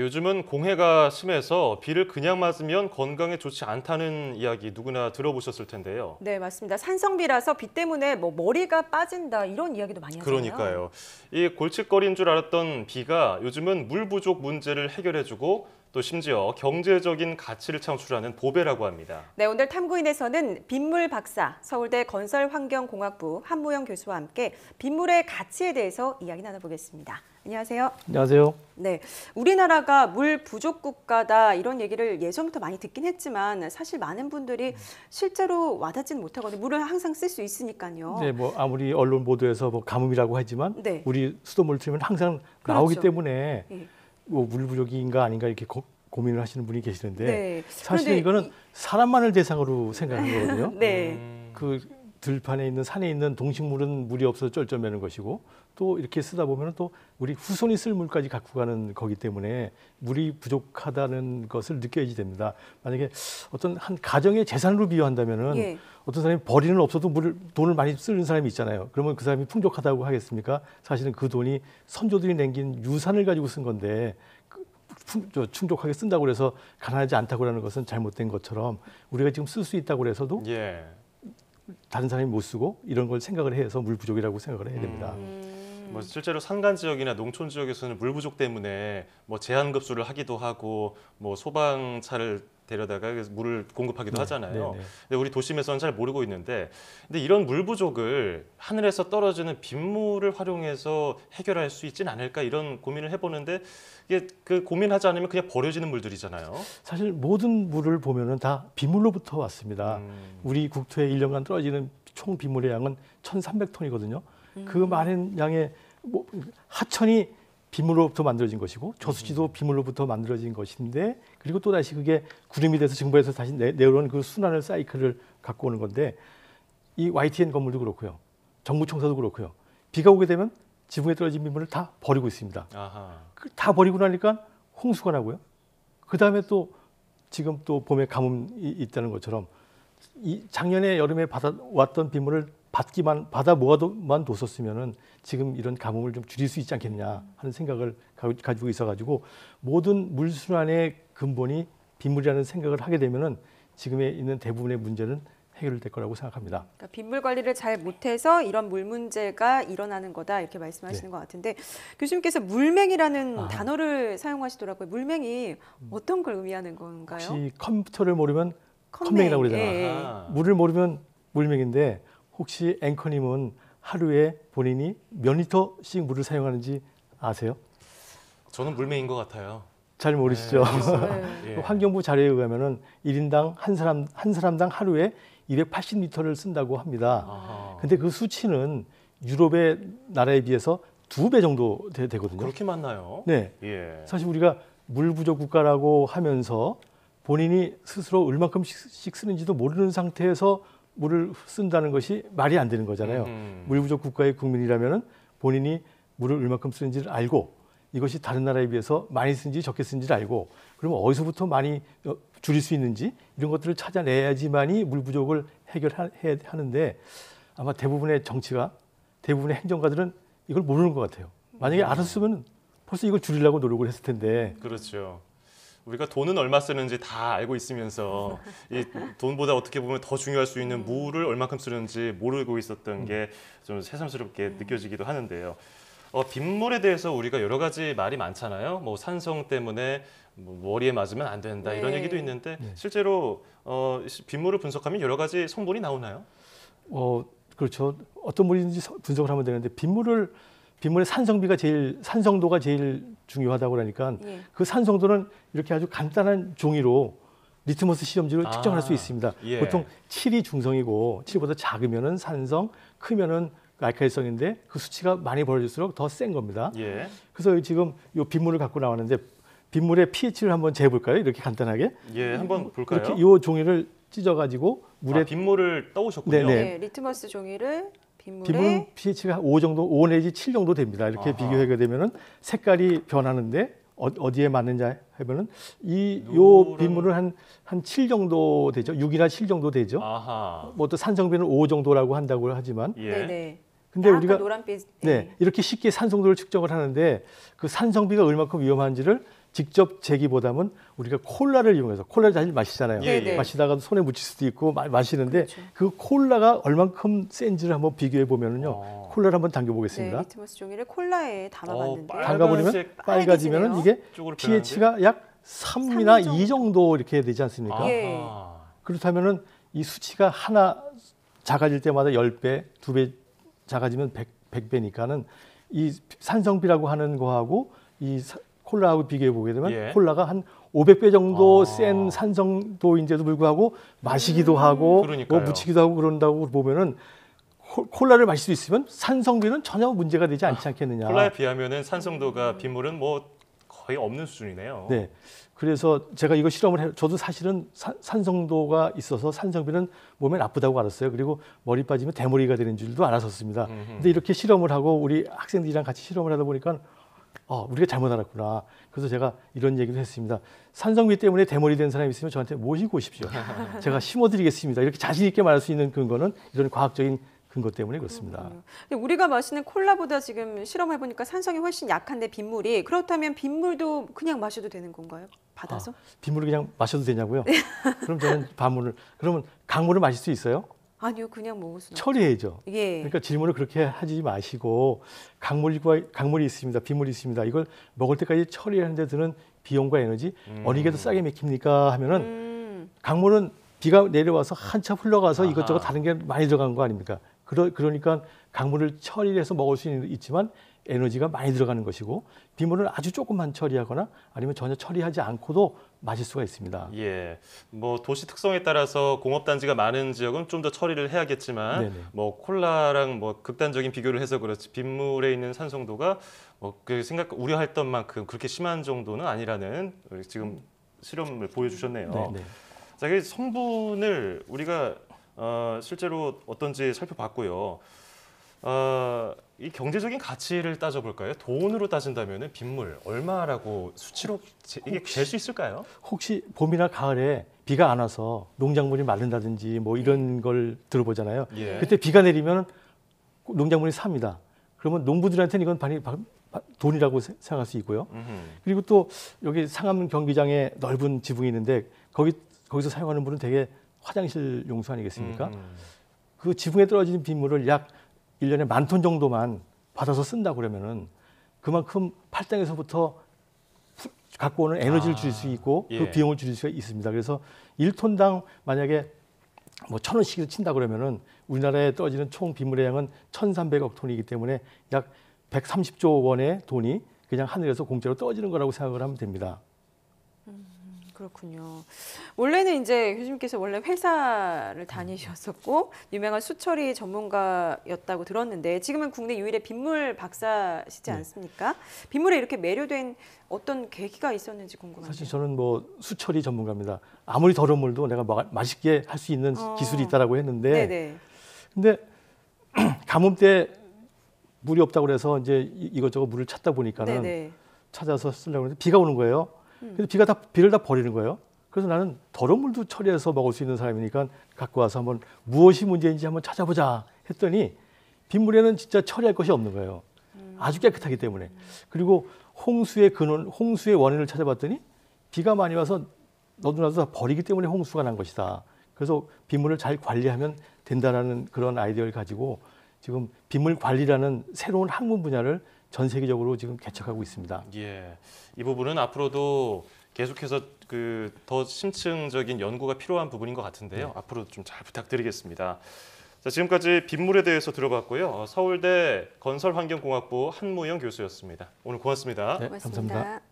요즘은 공해가 심해서 비를 그냥 맞으면 건강에 좋지 않다는 이야기 누구나 들어보셨을 텐데요. 네, 맞습니다. 산성비라서 비 때문에 뭐 머리가 빠진다 이런 이야기도 많이 하잖아요. 그러니까요. 이 골칫거리인 줄 알았던 비가 요즘은 물 부족 문제를 해결해주고 또 심지어 경제적인 가치를 창출하는 보배라고 합니다. 네, 오늘 탐구인에서는 빗물 박사, 서울대 건설환경공학부 한무영 교수와 함께 빗물의 가치에 대해서 이야기 나눠보겠습니다. 안녕하세요. 안녕하세요. 네, 우리나라가 물 부족 국가다 이런 얘기를 예전부터 많이 듣긴 했지만 사실 많은 분들이 실제로 와닿지는 못하거든요. 물을 항상 쓸 수 있으니까요. 네, 뭐 아무리 언론 보도에서 뭐 가뭄이라고 하지만 네. 우리 수돗물 틀면 항상 그렇죠. 나오기 때문에 예. 뭐 물 부족인가 아닌가 이렇게 고민을 하시는 분이 계시는데 네. 사실 이거는 사람만을 대상으로 생각하는 거거든요. 네. 그 들판에 있는 산에 있는 동식물은 물이 없어서 쩔쩔매는 것이고 또 이렇게 쓰다 보면 또 우리 후손이 쓸 물까지 갖고 가는 거기 때문에 물이 부족하다는 것을 느껴야지 됩니다. 만약에 어떤 한 가정의 재산으로 비유한다면은 예. 어떤 사람이 벌이는 없어도 돈을 많이 쓰는 사람이 있잖아요. 그러면 그 사람이 풍족하다고 하겠습니까? 사실은 그 돈이 선조들이 남긴 유산을 가지고 쓴 건데 충족하게 쓴다고 해서 가난하지 않다고 하는 것은 잘못된 것처럼 우리가 지금 쓸 수 있다고 해서도 예. 다른 사람이 못 쓰고 이런 걸 생각을 해서 물 부족이라고 생각을 해야 됩니다. 뭐 실제로 산간 지역이나 농촌 지역에서는 물 부족 때문에 뭐 제한급수를 하기도 하고 뭐 소방차를 데려다가 물을 공급하기도 하잖아요. 네. 근데 우리 도심에서는 잘 모르고 있는데, 근데 이런 물 부족을 하늘에서 떨어지는 빗물을 활용해서 해결할 수 있지는 않을까 이런 고민을 해보는데 이게 그 고민하지 않으면 그냥 버려지는 물들이잖아요. 사실 모든 물을 보면은 다 빗물로부터 왔습니다. 우리 국토에 1년간 떨어지는 총 빗물의 양은 1,300톤이거든요. 그 많은 양의 하천이 빗물로부터 만들어진 것이고 저수지도 빗물로부터 만들어진 것인데 그리고 또 다시 그게 구름이 돼서 증발해서 다시 내려오는 그 순환을 사이클을 갖고 오는 건데 이 YTN 건물도 그렇고요. 정부청사도 그렇고요. 비가 오게 되면 지붕에 떨어진 빗물을 다 버리고 있습니다. 아하. 다 버리고 나니까 홍수가 나고요. 그 다음에 또 지금 또 봄에 가뭄이 있다는 것처럼 이 작년에 여름에 받아왔던 빗물을 받아 모아만 뒀었으면은 지금 이런 가뭄을 좀 줄일 수 있지 않겠냐 하는 생각을 가지고 있어가지고 모든 물순환의 근본이 빗물이라는 생각을 하게 되면은 지금에 있는 대부분의 문제는 해결될 거라고 생각합니다. 그러니까 빗물 관리를 잘 못해서 이런 물 문제가 일어나는 거다 이렇게 말씀하시는 것 같은데 교수님께서 물맹이라는 단어를 사용하시더라고요. 물맹이 어떤 걸 의미하는 건가요? 혹시 컴퓨터를 모르면 컴맹이라고 그러잖아요. 예. 물을 모르면 물맹인데 혹시 앵커님은 하루에 본인이 몇 리터씩 물을 사용하는지 아세요? 저는 물맹인 것 같아요. 잘 모르시죠? 네. 예. 환경부 자료에 의하면은 1인당 한 사람당 하루에 280리터를 쓴다고 합니다. 아하. 근데 그 수치는 유럽의 나라에 비해서 2배 정도 되거든요. 그렇게 많나요? 네. 예. 사실 우리가 물 부족 국가라고 하면서 본인이 스스로 얼마큼씩 쓰는지도 모르는 상태에서 물을 쓴다는 것이 말이 안 되는 거잖아요. 물 부족 국가의 국민이라면은 본인이 물을 얼마큼 쓰는지를 알고 이것이 다른 나라에 비해서 많이 쓰는지 적게 쓰는지를 알고 그러면 어디서부터 많이 줄일 수 있는지 이런 것들을 찾아내야지만이 물 부족을 해결해야 하는데 아마 대부분의 정치가 대부분의 행정가들은 이걸 모르는 것 같아요. 만약에 알았으면 벌써 이걸 줄이려고 노력을 했을 텐데. 그렇죠. 우리가 돈은 얼마 쓰는지 다 알고 있으면서 이 돈보다 어떻게 보면 더 중요할 수 있는 물을 얼마큼 쓰는지 모르고 있었던 게 좀 새삼스럽게 느껴지기도 하는데요. 빗물에 대해서 우리가 여러 가지 말이 많잖아요. 뭐 산성 때문에 뭐 머리에 맞으면 안 된다 이런 네. 얘기도 있는데 실제로 빗물을 분석하면 여러 가지 성분이 나오나요? 그렇죠. 어떤 물인지 분석을 하면 되는데 빗물의 산성도가 제일 중요하다고 그러니까 예. 그 산성도는 이렇게 아주 간단한 종이로 리트머스 시험지로 측정할 수 있습니다. 예. 보통 7이 중성이고 7보다 작으면은 산성, 크면은 알칼리성인데 그 수치가 많이 벌어질수록 더 센 겁니다. 예. 그래서 지금 이 빗물을 갖고 나왔는데 빗물의 pH를 한번 재볼까요? 이렇게 간단하게. 예, 한번 볼까요? 이렇게 이 종이를 찢어가지고 물에 빗물을 떠오셨군요. 네. 네, 리트머스 종이를 빗물에 빗물은 pH가 5 정도, 5 내지 7 정도 됩니다. 이렇게 아하. 비교하게 되면은 색깔이 변하는데 어디에 맞느냐 하면은 요 노란- 빗물은 한 7 정도 되죠. 6이나 7 정도 되죠. 아하. 뭐 또 산성비는 5 정도라고 한다고 하지만 예. 네네. 근데 약간 우리가 노란빛. 네, 이렇게 쉽게 산성도를 측정을 하는데 그 산성비가 얼마큼 위험한지를 직접 제기보다는 우리가 콜라를 이용해서 콜라를 잘 마시잖아요. 예, 예. 마시다가 손에 묻힐 수도 있고 마시는데 그렇죠. 그 콜라가 얼만큼 센지를 한번 비교해 보면은요. 콜라를 한번 당겨 네, 보겠습니다. 리트머스 종이를 콜라에 담아봤는데 담가보면 빨개지면은 이게 빨개지네요. pH가 약 3이나 2 정도 이렇게 되지 않습니까? 예. 그렇다면은 이 수치가 하나 작아질 때마다 10배, 2배 작아지면 100배니까는 이 산성비라고 하는 거하고 이 콜라하고 비교해 보게 되면 예. 콜라가 한 500배 정도 센 산성도인데도 불구하고 마시기도 하고 그러니까요. 뭐 묻히기도 하고 그런다고 보면은 콜라를 마실 수 있으면 산성비는 전혀 문제가 되지 않지 않겠느냐. 콜라에 비하면은 산성도가 빗물은 뭐 거의 없는 수준이네요. 네. 그래서 제가 이거 실험을 저도 사실은 산성도가 있어서 산성비는 몸에 나쁘다고 알았어요. 그리고 머리 빠지면 대머리가 되는 줄도 알았었습니다. 근데 이렇게 실험을 하고 우리 학생들이랑 같이 실험을 하다 보니까 우리가 잘못 알았구나. 그래서 제가 이런 얘기를 했습니다. 산성비 때문에 대머리 된 사람이 있으면 저한테 모시고 오십시오. 제가 심어드리겠습니다. 이렇게 자신 있게 말할 수 있는 근거는 이런 과학적인 근거 때문에 그렇습니다. 근데 우리가 마시는 콜라보다 지금 실험해 보니까 산성이 훨씬 약한데 빗물이 그렇다면 빗물도 그냥 마셔도 되는 건가요? 받아서? 빗물을 그냥 마셔도 되냐고요? 그럼 저는 그러면 강물을 마실 수 있어요? 아니요, 그냥 먹을 수는 처리해야죠. 예. 그러니까 질문을 그렇게 하지 마시고 강물이 있습니다. 빗물이 있습니다. 이걸 먹을 때까지 처리하는 데 드는 비용과 에너지 어느 게 더 싸게 맥힙니까 하면은 강물은 비가 내려와서 한참 흘러가서 이것저것 다른 게 많이 들어간 거 아닙니까? 그러니까 강물을 처리해서 먹을 수 있지만 에너지가 많이 들어가는 것이고 빗물은 아주 조금만 처리하거나 아니면 전혀 처리하지 않고도 마실 수가 있습니다. 예, 뭐 도시 특성에 따라서 공업단지가 많은 지역은 좀 더 처리를 해야겠지만, 네네. 뭐 콜라랑 뭐 극단적인 비교를 해서 그렇지 빗물에 있는 산성도가 뭐 그 우려했던 만큼 그렇게 심한 정도는 아니라는 지금 실험을 보여주셨네요. 네. 자, 이 성분을 우리가 실제로 어떤지 살펴봤고요. 이 경제적인 가치를 따져볼까요? 돈으로 따진다면 빗물 얼마라고 수치로 이게 잴 수 있을까요? 혹시 봄이나 가을에 비가 안 와서 농작물이 마른다든지 뭐 이런 걸 들어보잖아요. 예. 그때 비가 내리면 농작물이 삽니다. 그러면 농부들한테는 이건 돈이라고 생각할 수 있고요. 그리고 또 여기 상암 경기장에 넓은 지붕이 있는데 거기서 사용하는 물은 되게 화장실 용수 아니겠습니까? 그 지붕에 떨어진 빗물을 약 1년에 10,000톤 정도만 받아서 쓴다 그러면은 그만큼 팔당에서부터 갖고 오는 에너지를 줄일 수 있고 예. 그 비용을 줄일 수가 있습니다. 그래서 1톤당 만약에 뭐 1,000원씩을 친다 그러면은 우리나라에 떨어지는 총 빗물의 양은 1,300억 톤이기 때문에 약 130조 원의 돈이 그냥 하늘에서 공짜로 떨어지는 거라고 생각을 하면 됩니다. 그렇군요. 원래는 이제 교수님께서 원래 회사를 다니셨었고 유명한 수처리 전문가였다고 들었는데 지금은 국내 유일의 빗물 박사시지 않습니까? 빗물에 이렇게 매료된 어떤 계기가 있었는지 궁금합니다. 사실 저는 뭐 수처리 전문가입니다. 아무리 더러운 물도 내가 맛있게 할 수 있는 기술이 있다라고 했는데 네네. 근데 가뭄 때 물이 없다고 그래서 이제 이것저것 물을 찾다 보니까는 네네. 찾아서 쓰려고 했는데 비가 오는 거예요. 그래서 비를 다 버리는 거예요. 그래서 나는 더러운 물도 처리해서 먹을 수 있는 사람이니까 갖고 와서 한번 무엇이 문제인지 한번 찾아보자 했더니 빗물에는 진짜 처리할 것이 없는 거예요. 아주 깨끗하기 때문에. 그리고 홍수의 근원, 홍수의 원인을 찾아봤더니 비가 많이 와서 너도나도 다 버리기 때문에 홍수가 난 것이다. 그래서 빗물을 잘 관리하면 된다라는 그런 아이디어를 가지고 지금 빗물 관리라는 새로운 학문 분야를 전 세계적으로 지금 개척하고 있습니다. 예, 이 부분은 앞으로도 계속해서 더 심층적인 연구가 필요한 부분인 것 같은데요. 앞으로 좀 잘 부탁드리겠습니다. 자, 지금까지 빗물에 대해서 들어봤고요. 서울대 건설환경공학부 한무영 교수였습니다. 오늘 고맙습니다. 네, 고맙습니다. 감사합니다.